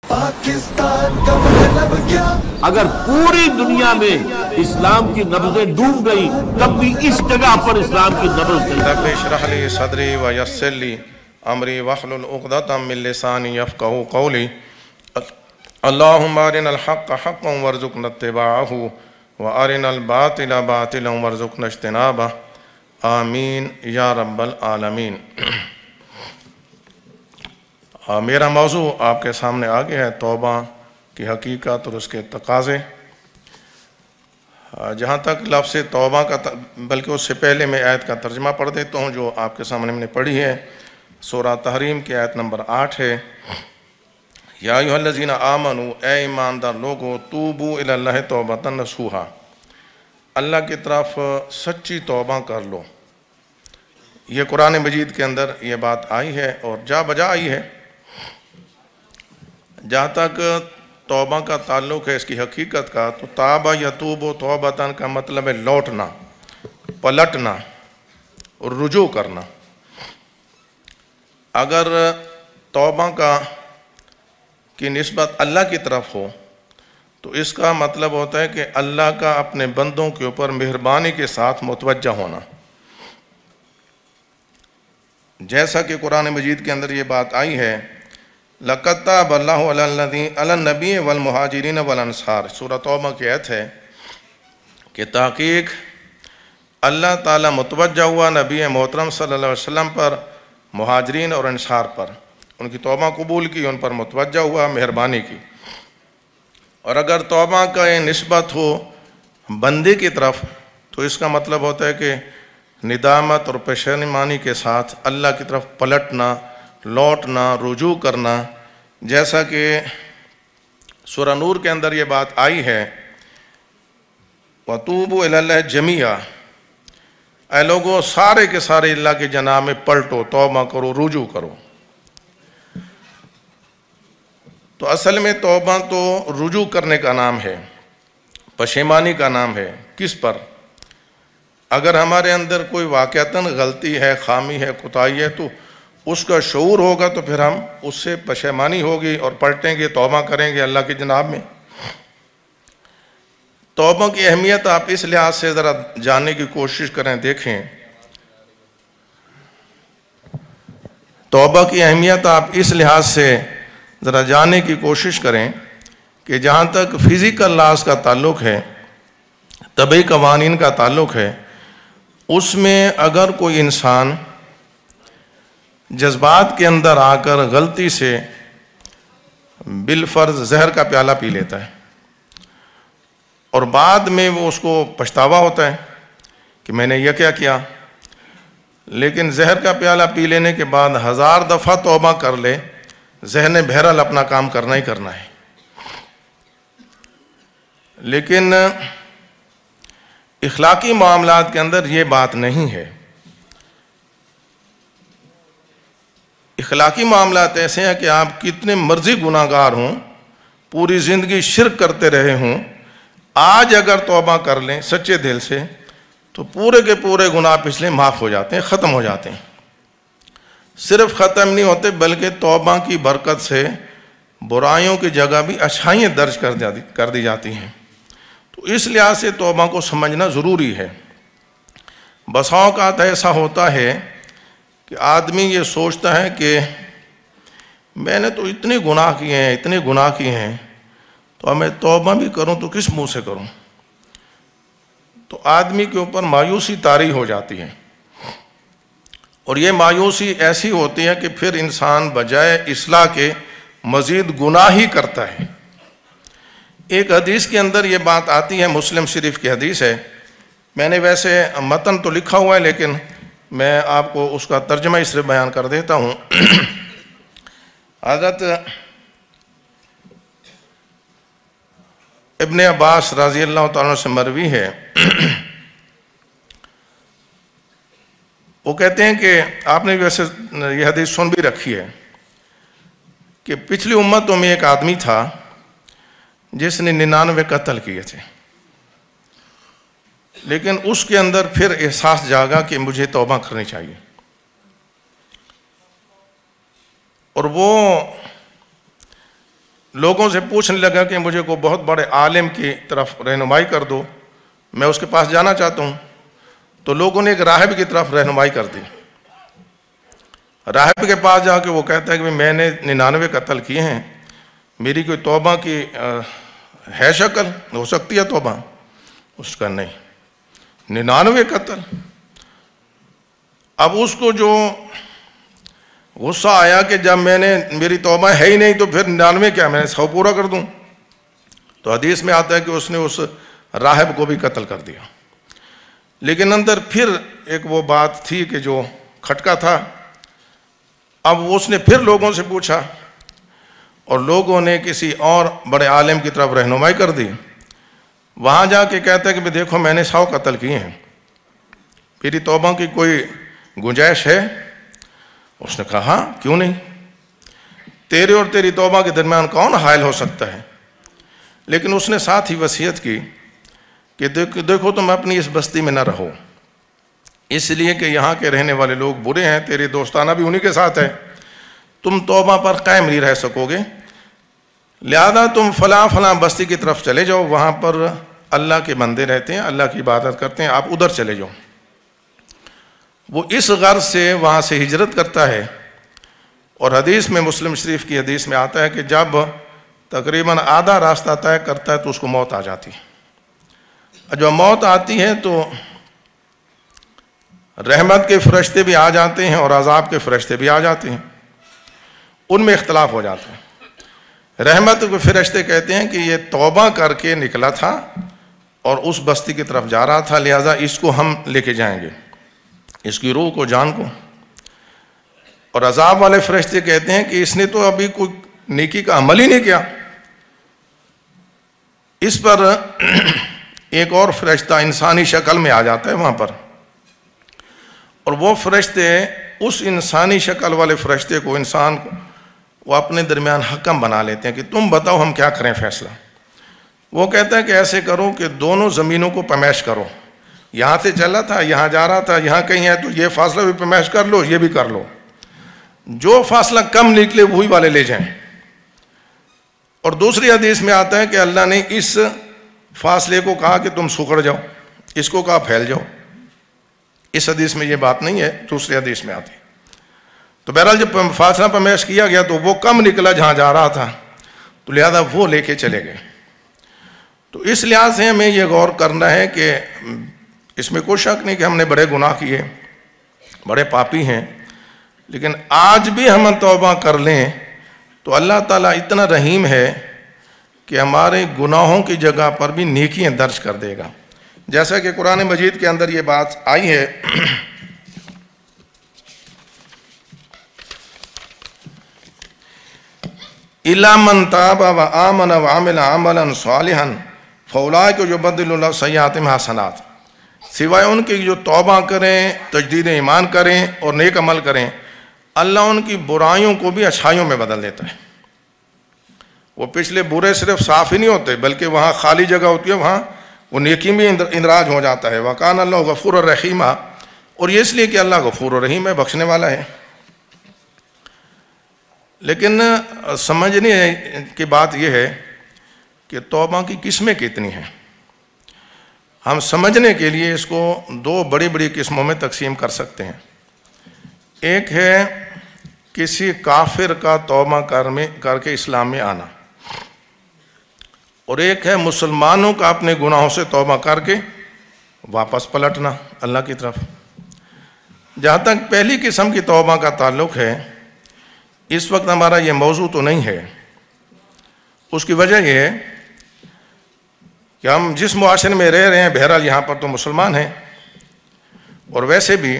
پاکستان کا مطلب کیا؟ اگر پوری دنیا میں اسلام کی نبضیں ڈوب گئی تب بھی اس جگہ پر اسلام کی نبض چل رب اشرح لی صدری ویسر لی امری واحلل عقدۃ من لسانی یفقہوا قولی اللہم ارنا الحق حقا وارزقنا اتباعہ وارنا الباطل باطلا وارزقنا اجتنابہ آمین یا رب العالمین۔ میرا موضوع آپ کے سامنے آگے ہے توبہ کی حقیقت اور اس کے تقاضے۔ جہاں تک لفظ توبہ کا بلکہ اس سے پہلے میں آیت کا ترجمہ پڑھ دیتا ہوں جو آپ کے سامنے میں نے پڑھی ہے۔ سورہ تحریم کی آیت نمبر 8 ہے، یا ایھا الذین آمنوا، اے ایماندار لوگو، توبوا الی اللہ توبۃ نصوحا، اللہ کی طرف سچی توبہ کر لو۔ یہ قرآن مجید کے اندر یہ بات آئی ہے اور جا بجا آئی ہے۔ جہاں تک توبہ کا تعلق ہے اس کی حقیقت کا، تو تابہ یتوب توبتاً کا مطلب ہے لوٹنا، پلٹنا اور رجوع کرنا۔ اگر توبہ کی نسبت اللہ کی طرف ہو تو اس کا مطلب ہوتا ہے کہ اللہ کا اپنے بندوں کے اوپر مہربانی کے ساتھ متوجہ ہونا، جیسا کہ قرآن مجید کے اندر یہ بات آئی ہے، لَقَدْ تَابَ اللَّهُ عَلَى النَّبِيِّ وَالْمُهَاجِرِينَ وَالْأَنصَارِ۔ سورہ توبہ کی آیت ہے کہ تحقیق اللہ تعالیٰ متوجہ ہوا نبی محترم صلی اللہ علیہ وسلم پر، مہاجرین اور انصار پر، ان کی توبہ قبول کی، ان پر متوجہ ہوا، مہربانی کی۔ اور اگر توبہ کا یہ نسبت ہو بندے کی طرف تو اس کا مطلب ہوتا ہے کہ ندامت اور پشیمانی کے ساتھ اللہ کی طرف پلٹنا، لوٹنا، رجوع کرنا، جیسا کہ سورہ نور کے اندر یہ بات آئی ہے، وَتُوبُوا إِلَى اللَّهِ جَمِيعًا، اے لوگو سارے کے سارے اللہ کے جناب میں پلٹو، توبہ کرو، رجوع کرو۔ تو اصل میں توبہ تو رجوع کرنے کا نام ہے، پشیمانی کا نام ہے۔ کس پر؟ اگر ہمارے اندر کوئی واقعتاً غلطی ہے، خامی ہے، کوتاہی ہے تو اس کا شعور ہوگا تو پھر ہم اس سے پشیمانی ہوگی اور پلٹیں گے، توبہ کریں گے اللہ کے جناب میں۔ توبہ کی اہمیت آپ اس لحاظ سے ذرا جاننے کی کوشش کریں، دیکھیں توبہ کی اہمیت آپ اس لحاظ سے ذرا جاننے کی کوشش کریں کہ جہاں تک فزیکل لاز کا تعلق ہے، طبعی قوانین کا تعلق ہے، اس میں اگر کوئی انسان جذبات کے اندر آ کر غلطی سے بالفرض زہر کا پیالہ پی لیتا ہے اور بعد میں وہ اس کو پچھتاوا ہوتا ہے کہ میں نے یہ کیا کیا، لیکن زہر کا پیالہ پی لینے کے بعد 1000 دفعہ توبہ کر لے، ذہن بہرحال اپنا کام کرنا ہی کرنا ہے۔ لیکن اخلاقی معاملات کے اندر یہ بات نہیں ہے۔ اخلاقی معاملات ایسے ہیں کہ آپ کتنے مرضی گناہ گار ہوں، پوری زندگی شرک کرتے رہے ہوں، آج اگر توبہ کر لیں سچے دل سے تو پورے کے پورے گناہ پچھلے معاف ہو جاتے ہیں، ختم ہو جاتے ہیں۔ صرف ختم نہیں ہوتے بلکہ توبہ کی برکت سے برائیوں کی جگہ بھی اچھائیاں درج کر دی جاتی ہیں۔ تو اس لحاظ سے توبہ کو سمجھنا ضروری ہے۔ بسا اوقات ایسا ہوتا ہے کہ آدمی یہ سوچتا ہے کہ میں نے تو اتنے گناہ کیے ہیں، اتنے گناہ کیے ہیں، تو اب میں توبہ بھی کروں تو کس منہ سے کروں؟ تو آدمی کے اوپر مایوسی طاری ہو جاتی ہے، اور یہ مایوسی ایسی ہوتی ہے کہ پھر انسان بجائے اصلاح کے مزید گناہ ہی کرتا ہے۔ ایک حدیث کے اندر یہ بات آتی ہے، مسلم شریف کی حدیث ہے، میں نے ویسے متن تو لکھا ہوا ہے لیکن میں آپ کو اس کا ترجمہ اس سے بیان کر دیتا ہوں۔ حضرت ابن عباس رضی اللہ تعالیٰ سے مروی ہے، وہ کہتے ہیں کہ آپ نے ویسے یہ حدیث سن بھی رکھی ہے کہ پچھلی امتوں میں ایک آدمی تھا جس نے 99 قتل کیے تھے، لیکن اس کے اندر پھر احساس جاگا کہ مجھے توبہ کرنی چاہیے، اور وہ لوگوں سے پوچھنے لگا کہ مجھے کو بہت بڑے عالم کی طرف رہنمائی کر دو، میں اس کے پاس جانا چاہتا ہوں۔ تو لوگوں نے ایک راہب کی طرف رہنمائی کر دی۔ راہب کے پاس جا کے وہ کہتا ہے کہ میں نے 99 قتل کیے ہیں، میری کوئی توبہ کی ہے شکل، ہو سکتی ہے توبہ؟ اس کا نہیں، 99 قتل۔ اب اس کو جو غصہ آیا کہ جب میں نے میری توبہ ہے ہی نہیں تو پھر 99 کیا، میں نے 100 پورا کر دوں۔ تو حدیث میں آتا ہے کہ اس نے اس راہب کو بھی قتل کر دیا۔ لیکن اندر پھر ایک وہ بات تھی کہ جو کھٹکا تھا، اب اس نے پھر لوگوں سے پوچھا اور لوگوں نے کسی اور بڑے عالم کی طرف رہنمائی کر دی۔ وہاں جا کے کہتا ہے کہ دیکھو میں نے 100 قتل کیے ہیں، میری توبہ کی کوئی گنجائش ہے؟ اس نے کہا ہاں، کیوں نہیں، تیرے اور تیری توبہ کے درمیان کون حائل ہو سکتا ہے؟ لیکن اس نے ساتھ ہی وصیت کی کہ دیکھو تم اپنی اس بستی میں نہ رہو، اس لیے کہ یہاں کے رہنے والے لوگ برے ہیں، تیرے دوستانہ بھی انہی کے ساتھ ہے، تم توبہ پر قائم نہیں رہ سکو گے، لہذا تم فلاں فلاں بستی کی طرف چلے جاؤ، وہاں پر اللہ کے بندے رہتے ہیں، اللہ کی عبادت کرتے ہیں، آپ ادھر چلے جاؤ۔ وہ اس غرض سے وہاں سے ہجرت کرتا ہے، اور حدیث میں، مسلم شریف کی حدیث میں آتا ہے کہ جب تقریباً آدھا راستہ طے کرتا ہے تو اس کو موت آ جاتی ہے۔ جب موت آتی ہے تو رحمت کے فرشتے بھی آ جاتے ہیں اور عذاب کے فرشتے بھی آ جاتے ہیں، ان میں اختلاف ہو جاتا ہے۔ رحمت کے فرشتے کہتے ہیں کہ یہ توبہ کر کے نکلا تھا اور اس بستی کی طرف جا رہا تھا، لہذا اس کو ہم لے کے جائیں گے، اس کی روح کو، جان کو۔ اور عذاب والے فرشتے کہتے ہیں کہ اس نے تو ابھی کوئی نیکی کا عمل ہی نہیں کیا۔ اس پر ایک اور فرشتہ انسانی شکل میں آ جاتا ہے وہاں پر، اور وہ فرشتے اس انسانی شکل والے فرشتے کو، انسان کو، وہ اپنے درمیان حکم بنا لیتے ہیں کہ تم بتاؤ ہم کیا کریں فیصلہ۔ وہ کہتا ہے کہ ایسے کرو کہ دونوں زمینوں کو پیمائش کرو، یہاں سے چلا تھا، یہاں جا رہا تھا، یہاں کہیں ہے تو یہ فاصلہ بھی پیمائش کر لو، یہ بھی کر لو، جو فاصلہ کم نکلے وہی والے لے جائیں۔ اور دوسری حدیث میں آتا ہے کہ اللہ نے اس فاصلے کو کہا کہ تم سکڑ جاؤ، اس کو کہا پھیل جاؤ۔ اس حدیث میں یہ بات نہیں ہے، دوسری حدیث میں آتی ہے۔ تو بہرحال جب فاصلہ پیمائش کیا گیا تو وہ کم نکلا جہاں جا رہا تھا، تو لہذا وہ لے کے چلے گئے۔ تو اس لحاظ سے ہمیں یہ غور کرنا ہے کہ اس میں کوئی شک نہیں کہ ہم نے بڑے گناہ کیے، بڑے پاپی ہیں، لیکن آج بھی ہم توبہ کر لیں تو اللہ تعالیٰ اتنا رحیم ہے کہ ہمارے گناہوں کی جگہ پر بھی نیکیاں درج کر دے گا، جیسا کہ قرآن مجید کے اندر یہ بات آئی ہے۔ إِلَّا مَنْ تَابَ وَآمَنَ وَعَمِلَ عَمَلًا صَالِحًا فَأُولَٰئِكَ يُبَدِّلُ اللَّهُ سَيِّئَاتِهِمْ حَسَنَاتٍ، سوائے ان کے جو توبہ کریں، تجدید ایمان کریں اور نیک عمل کریں، اللہ ان کی برائیوں کو بھی اچھائیوں میں بدل دیتا ہے۔ وہ پچھلے برے صرف صاف ہی نہیں ہوتے، بلکہ وہاں خالی جگہ ہوتی ہے، وہاں وہ نیکی میں اندراج ہو جاتا ہے۔ وَكَانَ اللَّهُ غَفُورًا رَحِيمًا، اور یہ اس لیے کہ اللہ غفور و رحیم ہے، بخشنے والا ہے۔ لیکن سمجھنے کی بات یہ ہے کہ توبہ کی قسمیں کتنی ہیں۔ ہم سمجھنے کے لیے اس کو دو بڑی بڑی قسموں میں تقسیم کر سکتے ہیں۔ ایک ہے کسی کافر کا توبہ کر کے اسلام میں آنا، اور ایک ہے مسلمانوں کا اپنے گناہوں سے توبہ کر کے واپس پلٹنا اللہ کی طرف۔ جہاں تک پہلی قسم کی توبہ کا تعلق ہے، اس وقت ہمارا یہ موضوع تو نہیں ہے۔ اس کی وجہ یہ ہے کہ ہم جس معاشرے میں رہ رہے ہیں، بہرحال یہاں پر تو مسلمان ہیں، اور ویسے بھی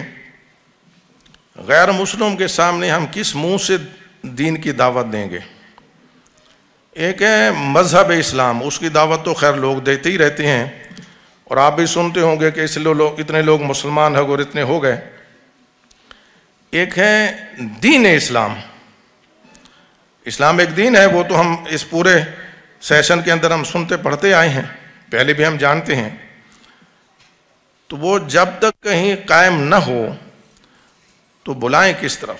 غیر مسلم کے سامنے ہم کس منہ سے دین کی دعوت دیں گے؟ ایک ہے مذہب اسلام، اس کی دعوت تو خیر لوگ دیتے ہی رہتے ہیں، اور آپ بھی سنتے ہوں گے کہ اس لیے اتنے لوگ مسلمان ہو گئے اور اتنے ہو گئے۔ ایک ہے دین اسلام۔ اسلام ایک دین ہے، وہ تو ہم اس پورے سیشن کے اندر ہم سنتے پڑھتے آئے ہیں، پہلے بھی ہم جانتے ہیں۔ تو وہ جب تک کہیں قائم نہ ہو تو بلائیں کس طرف؟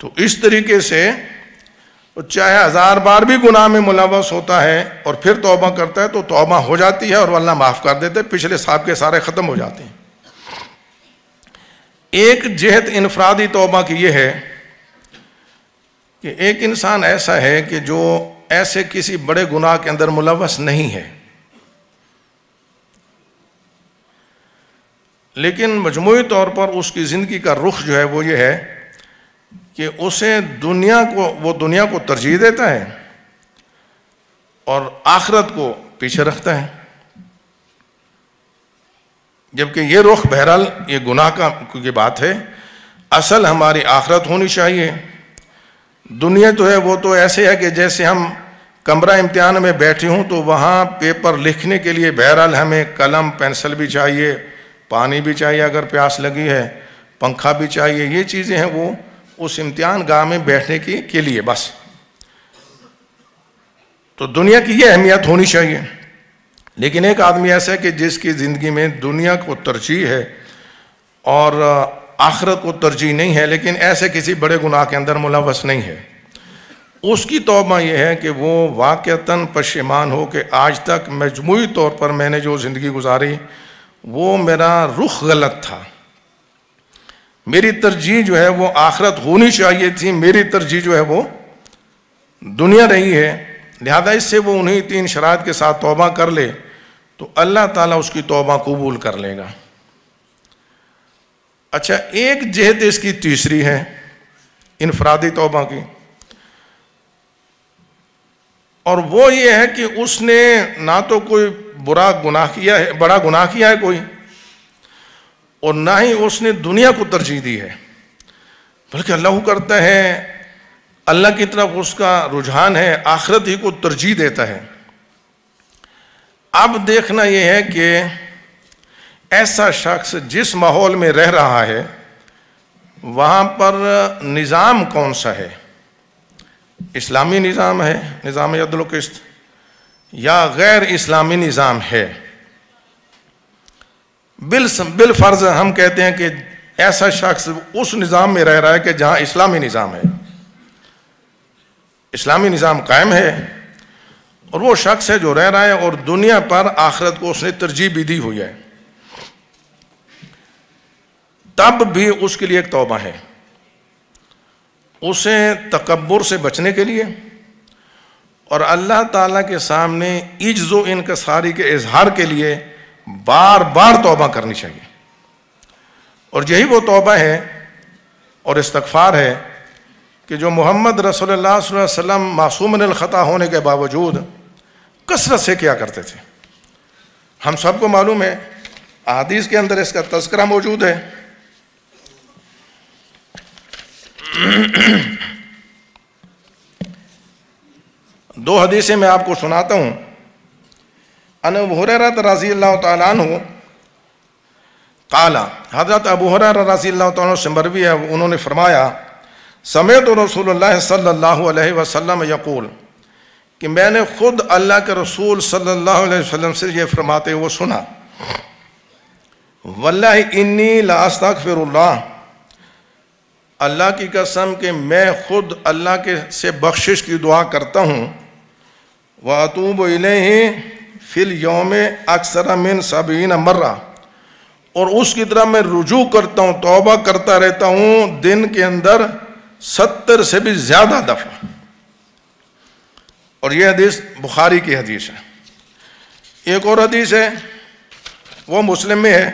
تو اس طریقے سے چاہے 1000 بار بھی گناہ میں ملوث ہوتا ہے اور پھر توبہ کرتا ہے تو توبہ ہو جاتی ہے اور اللہ معاف کر دیتے، پچھلے سابقے سارے ختم ہو جاتے ہیں۔ ایک جہت انفرادی توبہ کی یہ ہے کہ ایک انسان ایسا ہے کہ جو ایسے کسی بڑے گناہ کے اندر ملوث نہیں ہے، لیکن مجموعی طور پر اس کی زندگی کا رخ جو ہے وہ یہ ہے کہ اسے دنیا کو ترجیح دیتا ہے اور آخرت کو پیچھے رکھتا ہے، جبکہ یہ رخ بہرحال یہ گناہ کی بات ہے۔ اصل ہماری آخرت ہونی چاہیے۔ دنیا تو ہے وہ تو ایسے ہے کہ جیسے ہم کمرہ امتحان میں بیٹھے ہوں تو وہاں پیپر لکھنے کے لیے بہرحال ہمیں قلم پینسل بھی چاہیے، پانی بھی چاہیے اگر پیاس لگی ہے، پنکھا بھی چاہیے، یہ چیزیں ہیں وہ اس امتحان گاہ میں بیٹھنے کے لیے بس۔ تو دنیا کی یہ اہمیت ہونی چاہیے، لیکن ایک آدمی ایسا ہے کہ جس کی زندگی میں دنیا کو ترجیح ہے اور آخرت کو ترجیح نہیں ہے، لیکن ایسے کسی بڑے گناہ کے اندر ملوث نہیں ہے، اس کی توبہ یہ ہے کہ وہ واقعتاً پشیمان ہو کہ آج تک مجموعی طور پر میں نے جو زندگی گزاری وہ میرا رخ غلط تھا، میری ترجیح جو ہے وہ آخرت ہونی چاہیے تھی، میری ترجیح جو ہے وہ دنیا رہی ہے، لہذا اس سے وہ انہی 3 شرائط کے ساتھ توبہ کر لے تو اللہ تعالیٰ اس کی توبہ قبول کر لے گا۔ اچھا، ایک جہت اس کی تیسری ہے انفرادی توبہ کی، اور وہ یہ ہے کہ اس نے نہ تو کوئی بڑا گناہ کیا ہے کوئی، اور نہ ہی اس نے دنیا کو ترجیح دی ہے، بلکہ اللہ کرتا ہے، اللہ کی طرف اس کا رجحان ہے، آخرت ہی کو ترجیح دیتا ہے۔ اب دیکھنا یہ ہے کہ ایسا شخص جس ماحول میں رہ رہا ہے وہاں پر نظام کون سا ہے، اسلامی نظام ہے، نظام عدل و قسط، یا غیر اسلامی نظام ہے۔ بالفرض ہم کہتے ہیں کہ ایسا شخص اس نظام میں رہ رہا ہے کہ جہاں اسلامی نظام ہے، اسلامی نظام قائم ہے، اور وہ شخص ہے جو رہ رہا ہے اور دنیا پر آخرت کو اس نے ترجیح بھی دی ہوئی ہے، تب بھی اس کے لیے ایک توبہ ہے۔ اسے تکبر سے بچنے کے لیے اور اللہ تعالیٰ کے سامنے عجز و انکساری کے اظہار کے لیے بار بار توبہ کرنی چاہیے، اور یہی وہ توبہ ہے اور استغفار ہے کہ جو محمد رسول اللہ صلی اللہ علیہ وسلم معصوم من الخطا ہونے کے باوجود کثرت سے کیا کرتے تھے۔ ہم سب کو معلوم ہے، احادیث کے اندر اس کا تذکرہ موجود ہے۔ دو حدیثیں میں آپ کو سناتا ہوں۔ ان ابو ہریرہ رضی اللہ تعالیٰ عنہ قال، حضرت ابو ہریرہ رضی اللہ تعالیٰ عنہ سے مروی ہے، انہوں نے فرمایا سمعت رسول اللہ صلی اللہ علیہ وسلم یقول، کہ میں نے خود اللہ کے رسول صلی اللہ علیہ وسلم سے یہ فرماتے وہ سنا، واللہ انی لا استغفر اللہ، اللہ کی قسم کہ میں خود اللہ کے سے بخشش کی دعا کرتا ہوں، واتوب الیہ فی الیوم اکثر من 70 مرہ، اور اس کی طرف میں رجوع کرتا ہوں، توبہ کرتا رہتا ہوں دن کے اندر 70 سے بھی زیادہ دفعہ۔ اور یہ حدیث بخاری کی حدیث ہے۔ ایک اور حدیث ہے وہ مسلم میں ہے،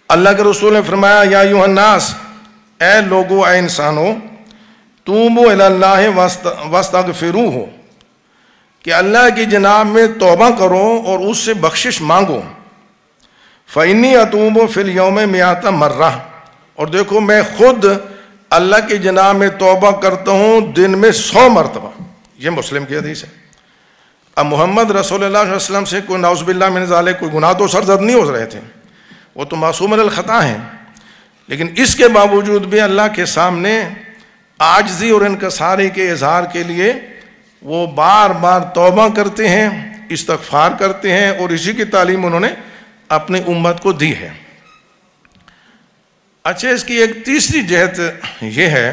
اللہ کے رسول نے فرمایا یا ایھا الناس، اے لوگو، اے انسانو، توبوا الی اللہ واستغفروہ، کہ اللہ کی جناب میں توبہ کرو اور اس سے بخشش مانگو، فإنی اتوب فی الیوم 100 مرہ، اور دیکھو میں خود اللہ کی جناب میں توبہ کرتا ہوں دن میں 100 مرتبہ۔ یہ مسلم کی حدیث ہے۔ اب محمد رسول اللہ صلی اللہ علیہ وسلم سے کوئی نعوذ باللہ من ذالک کوئی گناہ تو سرزد نہیں ہو رہے تھے، وہ تو معصوم من الخطا ہیں، لیکن اس کے باوجود بھی اللہ کے سامنے عاجزی اور انکساری کے اظہار کے لیے وہ بار بار توبہ کرتے ہیں، استغفار کرتے ہیں، اور اسی کی تعلیم انہوں نے اپنی امت کو دی ہے۔ اچھا، اس کی ایک تیسری جہت یہ ہے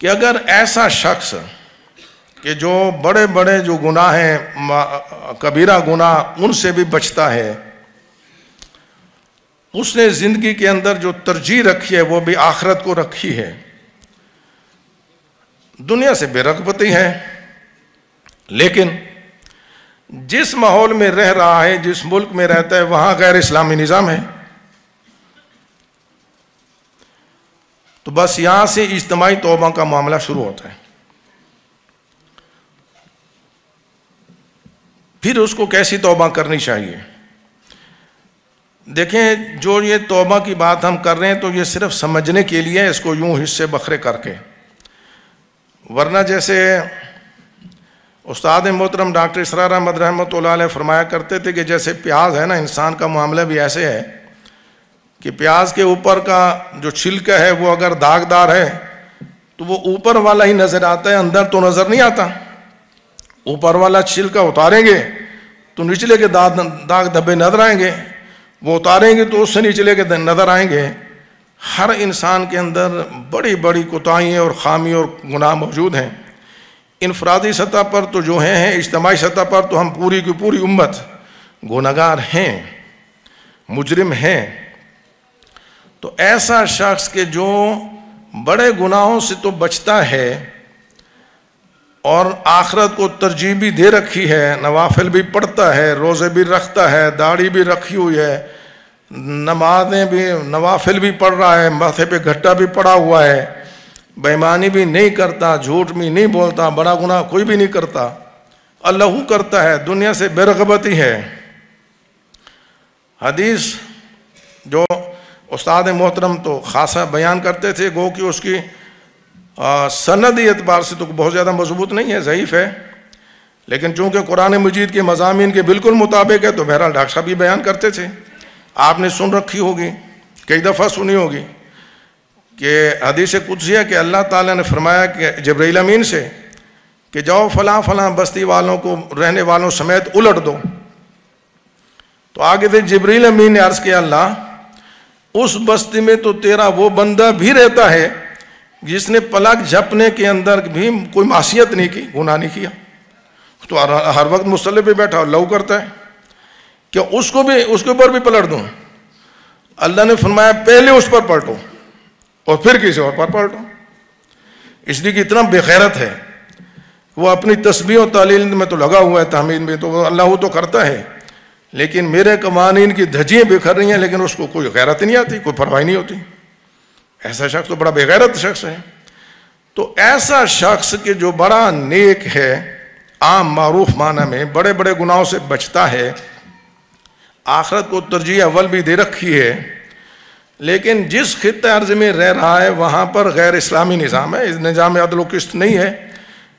کہ اگر ایسا شخص کہ جو بڑے بڑے جو گناہ ہیں کبیرہ گناہ ان سے بھی بچتا ہے، اس نے زندگی کے اندر جو ترجیح رکھی ہے وہ بھی آخرت کو رکھی ہے، دنیا سے بے رغبتی ہے، لیکن جس ماحول میں رہ رہا ہے، جس ملک میں رہتا ہے، وہاں غیر اسلامی نظام ہے، تو بس یہاں سے اجتماعی توبہ کا معاملہ شروع ہوتا ہے۔ پھر اس کو کیسی توبہ کرنی چاہیے؟ دیکھیں، جو یہ توبہ کی بات ہم کر رہے ہیں تو یہ صرف سمجھنے کے لیے، اس کو یوں حصے بکھرے کر کے، ورنہ جیسے استاد محترم ڈاکٹر اسرار احمد رحمۃ اللہ علیہ فرمایا کرتے تھے کہ جیسے پیاز ہے نا، انسان کا معاملہ بھی ایسے ہے کہ پیاز کے اوپر کا جو چھلکا ہے وہ اگر داغدار ہے تو وہ اوپر والا ہی نظر آتا ہے، اندر تو نظر نہیں آتا۔ اوپر والا چھلکا اتاریں گے تو نچلے کے داغ دھبے نظر آئیں گے، وہ اتاریں گے تو اس سے نچلے کے نظر آئیں گے۔ ہر انسان کے اندر بڑی بڑی کوتاہیاں اور خامی اور گناہ موجود ہیں، انفرادی سطح پر تو جو ہیں، اجتماعی سطح پر تو ہم پوری کی پوری امت گنہگار ہیں، مجرم ہیں۔ تو ایسا شخص کہ جو بڑے گناہوں سے تو بچتا ہے اور آخرت کو ترجیح بھی دے رکھی ہے، نوافل بھی پڑھتا ہے، روزے بھی رکھتا ہے، داڑھی بھی رکھی ہوئی ہے، نمازیں بھی، نوافل بھی پڑھ رہا ہے، ماتھے پہ گھٹا بھی پڑا ہوا ہے، بے ایمانی بھی نہیں کرتا، جھوٹ بھی نہیں بولتا، بڑا گناہ کوئی بھی نہیں کرتا، اللہ کرتا ہے، دنیا سے بے رغبتی ہے۔ حدیث جو استاد محترم تو خاصا بیان کرتے تھے، گو کہ اس کی سندی اعتبار سے تو بہت زیادہ مضبوط نہیں ہے، ضعیف ہے، لیکن چونکہ قرآن مجید کے مضامین کے بالکل مطابق ہے تو بہرحال ڈاکٹر صاحب بھی بیان کرتے تھے، آپ نے سن رکھی ہوگی، کئی دفعہ سنی ہوگی کہ حدیث قدسی ہے کہ اللہ تعالیٰ نے فرمایا کہ جبرائیل امین سے کہ جاؤ فلاں فلاں بستی والوں کو رہنے والوں سمیت الٹ دو، تو آگے سے جبرائیل امین نے عرض کیا اللہ، اس بستی میں تو تیرا وہ بندہ بھی رہتا ہے جس نے پلک جھپنے کے اندر بھی کوئی معصیت نہیں کی، گناہ نہیں کیا، تو ہر وقت مصلی پہ بیٹھا اللہ کرتا ہے، کہ اس کے اوپر بھی پلٹ دوں؟ اللہ نے فرمایا پہلے اس پر پلٹو اور پھر کسی اور پر پلٹو، اس لیے کہ اتنا بے غیرت ہے، وہ اپنی تسبیح و تعلیل میں تو لگا ہوا ہے، تحمید میں تو وہ اللہ تو کرتا ہے، لیکن میرے قوانین کی دھجیاں بکھر رہی ہیں، لیکن اس کو کوئی غیرت نہیں آتی، کوئی پرواہ نہیں ہوتی۔ ایسا شخص تو بڑا بے غیرت شخص ہے۔ تو ایسا شخص کہ جو بڑا نیک ہے، عام معروف معنی میں بڑے بڑے گناہوں سے بچتا ہے، آخرت کو ترجیح اول بھی دے رکھی ہے، لیکن جس خطہ ارض میں رہ رہا ہے وہاں پر غیر اسلامی نظام ہے، اس نظام عدل و قسط نہیں ہے،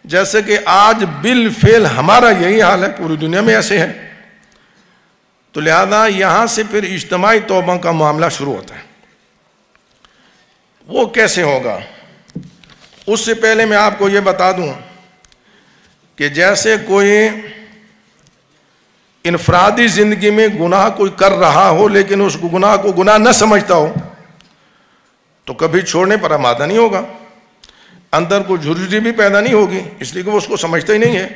جیسے کہ آج بالفعل ہمارا یہی حال ہے، پوری دنیا میں ایسے ہے۔ تو لہذا یہاں سے پھر اجتماعی توبہ کا معاملہ شروع ہوتا ہے۔ وہ کیسے ہوگا؟ اس سے پہلے میں آپ کو یہ بتا دوں کہ جیسے کوئی انفرادی زندگی میں گناہ کوئی کر رہا ہو لیکن اس گناہ کو گناہ نہ سمجھتا ہو تو کبھی چھوڑنے پر آمادہ نہیں ہوگا، اندر کو جھرجھری بھی پیدا نہیں ہوگی، اس لیے کہ وہ اس کو سمجھتا ہی نہیں ہے۔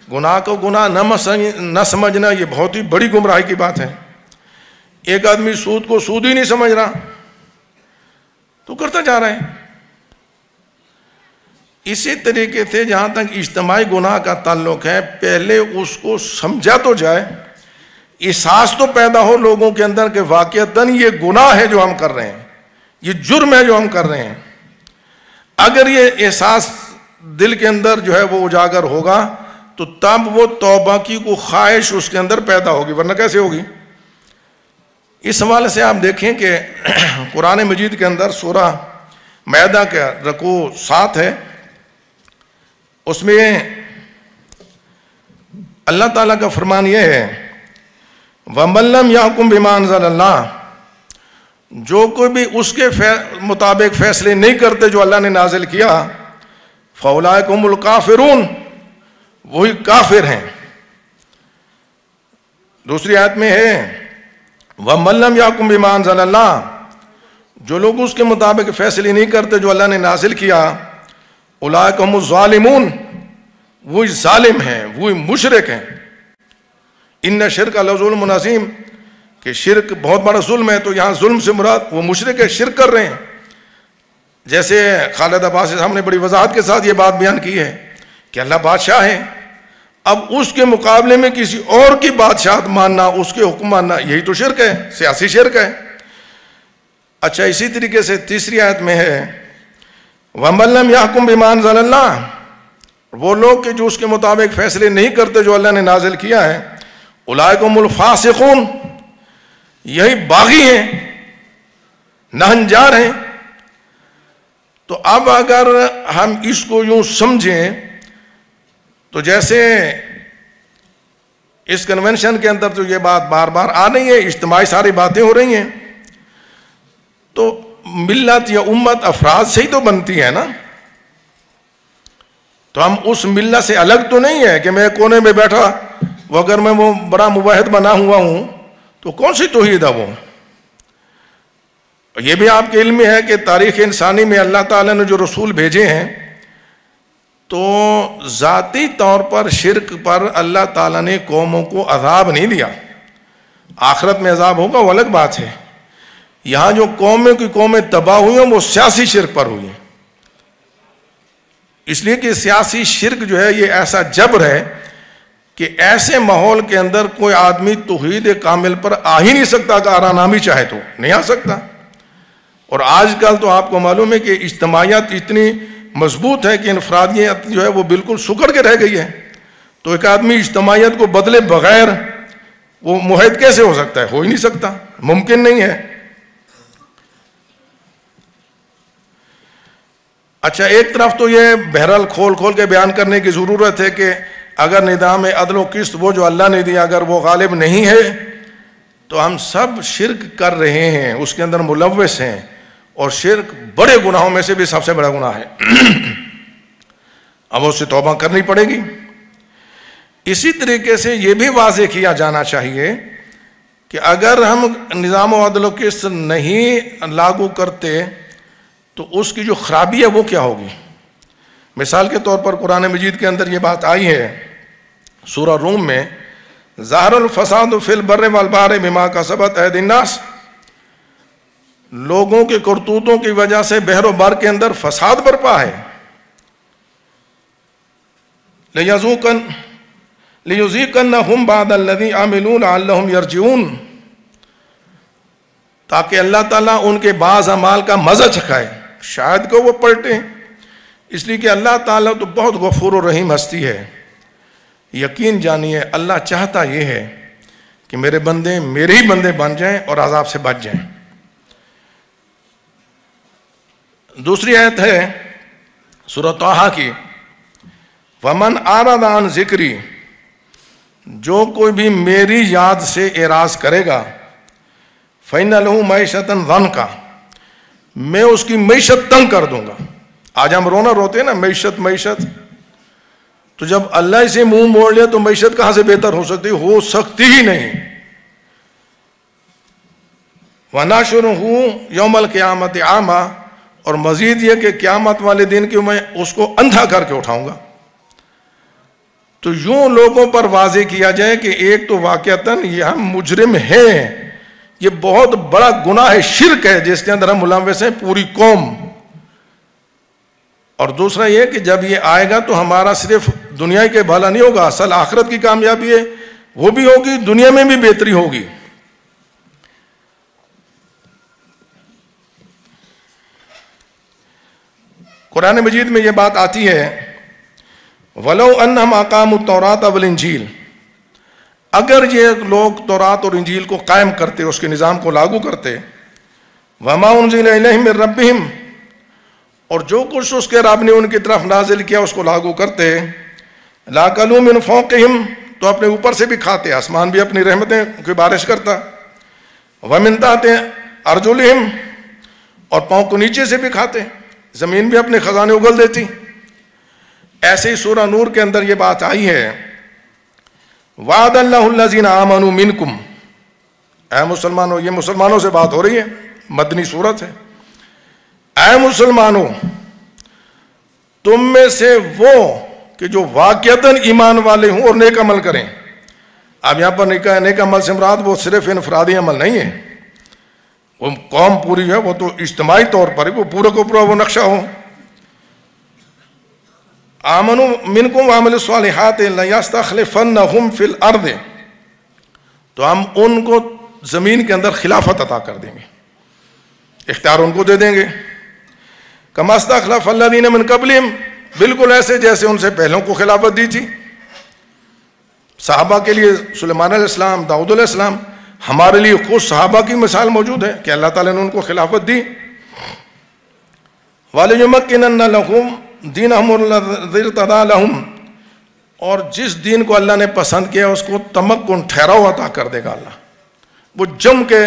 گناہ کو گناہ نہ سمجھنا یہ بہت ہی بڑی گمراہی کی بات ہے۔ ایک آدمی سود کو سود ہی نہیں سمجھ رہا تو کرتا جا رہا ہے۔ اسی طریقے سے جہاں تک اجتماعی گناہ کا تعلق ہے، پہلے اس کو سمجھا تو جائے، احساس تو پیدا ہو لوگوں کے اندر کہ واقعتاً یہ گناہ ہے جو ہم کر رہے ہیں، یہ جرم ہے جو ہم کر رہے ہیں۔ اگر یہ احساس دل کے اندر جو ہے وہ اجاگر ہوگا تو تب وہ توبہ کی کوئی خواہش اس کے اندر پیدا ہوگی، ورنہ کیسے ہوگی؟ اس حوالے سے آپ دیکھیں کہ قرآن مجید کے اندر سورہ مائدہ کا رکوع 7 ہے، اس میں اللہ تعالیٰ کا فرمان یہ ہے وَمَن لَّمْ يَحْكُم بِمَا أَنزَلَ اللَّهُ، جو کوئی بھی اس کے مطابق فیصلے نہیں کرتے جو اللہ نے نازل کیا، فَأُولَٰئِكَ هُمُ الْكَافِرُونَ، وہی کافر ہیں۔ دوسری آیت میں ہے وَمَن لَّمْ يَحْكُم بِمَا أَنزَلَ اللَّهُ، جو لوگ اس کے مطابق فیصلے نہیں کرتے جو اللہ نے نازل کیا، اولئک هم الظالمون، وہی ظالم ہیں، وہی مشرک ہیں. ان شرک لظلم عظیم، کہ شرک بہت بڑا ظلم ہے. تو یہاں ظلم سے مراد وہ مشرک ہے، شرک کر رہے ہیں. جیسے خالد عباس صاحب نے بڑی وضاحت کے ساتھ یہ بات بیان کی ہے کہ اللہ بادشاہ ہے، اب اس کے مقابلے میں کسی اور کی بادشاہت ماننا، اس کے حکم ماننا، یہی تو شرک ہے، سیاسی شرک ہے. اچھا، اسی طریقے سے تیسری آیت میں ہے وَمَن لَّمْ يَحْكُم بِمَا أَنزَلَ اللَّهُ، وہ لوگ کہ جو اس کے مطابق فیصلے نہیں کرتے جو اللہ نے نازل کیا ہے، اولئک هم الفاسقون، یہی باغی ہیں، نہنجار ہیں. تو اب اگر ہم اس کو یوں سمجھیں تو جیسے اس کنونشن کے اندر تو یہ بات بار بار آ رہی ہے، اجتماعی ساری باتیں ہو رہی ہیں، تو ملت یا امت افراد سے ہی تو بنتی ہے نا. تو ہم اس ملت سے الگ تو نہیں ہے کہ میں کونے میں بیٹھا، وہ اگر میں وہ بڑا مباحث بنا ہوا ہوں تو کون سی توحید ہے وہ. یہ بھی آپ کے علم میں ہے کہ تاریخ انسانی میں اللہ تعالیٰ نے جو رسول بھیجے ہیں تو ذاتی طور پر شرک پر اللہ تعالیٰ نے قوموں کو عذاب نہیں دیا. آخرت میں عذاب ہوگا وہ الگ بات ہے. یہاں جو قومیں تباہ ہوئی ہیں وہ سیاسی شرک پر ہوئی ہیں. اس لیے کہ سیاسی شرک جو ہے یہ ایسا جبر ہے کہ ایسے ماحول کے اندر کوئی آدمی توحید کامل پر آ ہی نہیں سکتا، کہ آرانامی چاہے تو نہیں آ سکتا. اور آج کل تو آپ کو معلوم ہے کہ اجتماعیت اتنی مضبوط ہے کہ انفرادیت جو ہے وہ بالکل سکڑ کے رہ گئی ہے. تو ایک آدمی اجتماعیت کو بدلے بغیر وہ معاہد کیسے ہو سکتا ہے؟ ہو ہی نہیں سکتا، ممکن نہیں ہے. اچھا، ایک طرف تو یہ بہرحال کھول کے بیان کرنے کی ضرورت ہے کہ اگر نظام عدل و قسط وہ جو اللہ نے دیا اگر وہ غالب نہیں ہے تو ہم سب شرک کر رہے ہیں، اس کے اندر ملوث ہیں، اور شرک بڑے گناہوں میں سے بھی سب سے بڑا گناہ ہے. اب اس سے توبہ کرنی پڑے گی. اسی طریقے سے یہ بھی واضح کیا جانا چاہیے کہ اگر ہم نظام و عدل و قسط نہیں لاگو کرتے تو اس کی جو خرابی ہے وہ کیا ہوگی. مثال کے طور پر قرآن مجید کے اندر یہ بات آئی ہے سورہ روم میں، ظاہر الفساد فی البر والبحر بما کسبت ایدی الناس، لوگوں کے کرتوتوں کی وجہ سے بحر و بر کے اندر فساد برپا ہے. لیذیقنہم بعد الذی عملوا لعلہم یرجعون، تاکہ اللہ تعالیٰ ان کے بعض اعمال کا مزہ چکھائے، شاید کہ وہ پلٹیں. اس لیے کہ اللہ تعالیٰ تو بہت غفور و رحیم ہستی ہے. یقین جانیے اللہ چاہتا یہ ہے کہ میرے بندے میرے ہی بندے بن جائیں اور عذاب سے بچ جائیں. دوسری آیت ہے سورہ طٰہٰ کی، وَمَنْ أَعْرَضَ عَنْ ذِكْرِي، جو کوئی بھی میری یاد سے اعراض کرے گا، فَإِنَّ لَهُ مَعِيشَةً ضَنْكَ، میں اس کی معیشت تنگ کر دوں گا. آج ہم روتے ہیں نا، معیشت. تو جب اللہ سے منہ موڑ لیا تو معیشت کہاں سے بہتر ہو سکتی ہی نہیں. وَنَحْشُرُهُ يَوْمَ الْقِيَامَةِ أَعْمَىٰ، اور مزید یہ کہ قیامت والے دن کی میں اس کو اندھا کر کے اٹھاؤں گا. تو یوں لوگوں پر واضح کیا جائے کہ ایک تو واقعتاً یہ ہم مجرم ہیں، یہ بہت بڑا گناہ ہے، شرک ہے جس کے اندر ہم ملوث ہیں پوری قوم. اور دوسرا یہ کہ جب یہ آئے گا تو ہمارا صرف دنیا کے بھلا نہیں ہوگا، اصل آخرت کی کامیابی ہے وہ بھی ہوگی، دنیا میں بھی بہتری ہوگی. قرآن مجید میں یہ بات آتی ہے، وَلَوْ أَنَّهُمْ أَقَامُوا التَّوْرَاةَ وَالْإِنْجِيلَ، اگر یہ لوگ تورات اور انجیل کو قائم کرتے، اس کے نظام کو لاگو کرتے، وَمَا أُنزِلَ إِلَيْهِم مِّن رَّبِّهِمْ، اور جو کچھ اس کے رب نے ان کی طرف نازل کیا اس کو لاگو کرتے، لَأَكَلُوا مِن فَوْقِهِمْ، تو اپنے اوپر سے بھی کھاتے، آسمان بھی اپنی رحمتیں کی بارش کرتا، وَمِن تَحْتِ أَرْجُلِهِمْ، اور پاؤں کو نیچے سے بھی کھاتے، زمین بھی اپنے خزانے اگل دیتی. ایسے ہی سورہ نور کے اندر یہ بات آئی ہے، وعد اللہ الذین آمنوا منکم، اے مسلمانوں، یہ مسلمانوں سے بات ہو رہی ہے، مدنی سورت ہے. اے مسلمانوں، تم میں سے وہ کہ جو واقعتاً ایمان والے ہوں اور نیک عمل کریں. اب یہاں پر نیک عمل سے مراد وہ صرف انفرادی عمل نہیں ہے، وہ قوم پوری ہے، وہ تو اجتماعی طور پر وہ پورا کو پورا وہ نقشہ ہو. آمنوا منکم وعملوا الصالحات لیستخلفنہم فی الارض، تو ہم ان کو زمین کے اندر خلافت عطا کر دیں گے، اختیار ان کو دے دیں گے. کما استخلف الذین من قبلہم، بالکل ایسے جیسے ان سے پہلوں کو خلافت دی تھی. صحابہ کے لیے سلیمان علیہ السلام، داؤد علیہ السلام، ہمارے لیے خود صحابہ کی مثال موجود ہے کہ اللہ تعالیٰ نے ان کو خلافت دی. وَلِيُمَكِّنَنَّ لَهُمْ دِينَهُمُ الَّذِي ارْتَضَىٰ لَهُمْ، اور جس دین کو اللہ نے پسند کیا اس کو تمکن، ٹھہراؤ عطا کر دے گا اللہ، وہ جم کے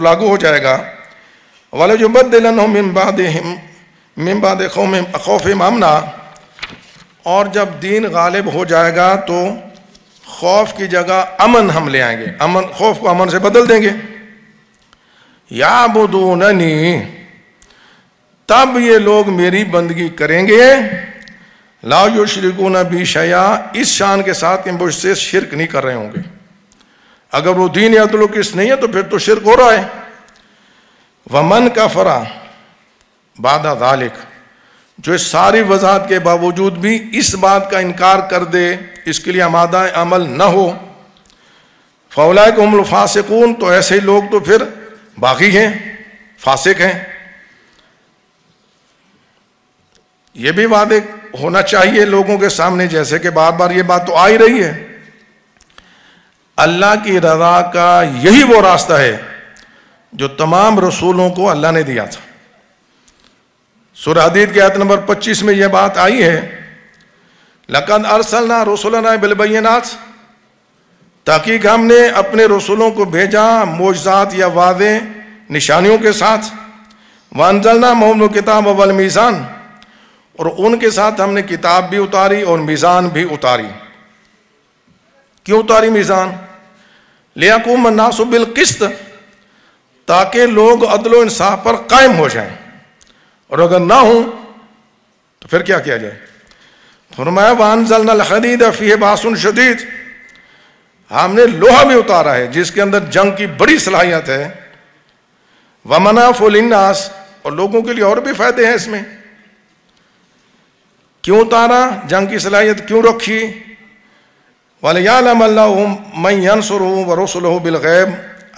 لاگو ہو جائے گا. وَلَيُبَدِّلَنَّهُم مِّن بَعْدِ خَوْفِهِمْ أَمْنًا، اور جب دین غالب ہو جائے گا تو خوف کی جگہ امن ہم لے آئیں گے، امن، خوف کو امن سے بدل دیں گے. یعبدوننی، تب یہ لوگ میری بندگی کریں گے، لا یشرکون بی شیئا، اس شان کے ساتھ کہ مجھ سے شرک نہیں کر رہے ہوں گے. اگر وہ دین عدل و قسط نہیں ہے تو پھر تو شرک ہو رہا ہے. ومن کفر بعد ذلک، جو اس ساری وضاحت کے باوجود بھی اس بات کا انکار کر دے، اس کے لیے آمادہ عمل نہ ہو، فاولئک هم الفاسقون، تو ایسے لوگ تو پھر باغی ہیں، فاسق ہیں. یہ بھی واضح ہونا چاہیے لوگوں کے سامنے، جیسے کہ بار بار یہ بات تو آ ہی رہی ہے، اللہ کی رضا کا یہی وہ راستہ ہے جو تمام رسولوں کو اللہ نے دیا تھا. سورہ حدید کی آیت نمبر 25 میں یہ بات آئی ہے، لَقَدْ أَرْسَلْنَا رُسُلَنَا بِالْبَيِّنَاتِ، تحقیق ہم نے اپنے رسولوں کو بھیجا معجزات یا واضح نشانیوں کے ساتھ. وَأَنزَلْنَا مَعَهُمُ الْكِتَابَ وَالْمِيزَانَ، اور ان کے ساتھ ہم نے کتاب بھی اتاری اور میزان بھی اتاری. کیوں اتاری میزان؟ لِيَقُومَ النَّاسُ بِالْقِسْطِ، تاکہ لوگ عدل و انصاف پر قائم ہو جائیں، اور اگر نہ ہوں تو پھر کیا کیا جائے؟ فرمایا وَأَنزَلْنَا الْحَدِيدَ فِيهِ بَأْسٌ شَدِيدٌ، ہم نے لوہا بھی اتارا ہے جس کے اندر جنگ کی بڑی صلاحیت ہے. وَمَنَافِعُ لِلنَّاسِ، اور لوگوں کے لیے اور بھی فائدے ہیں اس میں. کیوں اتارا؟ جنگ کی صلاحیت کیوں رکھی؟ وَلِيَعْلَمَ اللَّهُ مَن يَنصُرُهُ وَرُسُلُهُ بِالْغَيْبِ،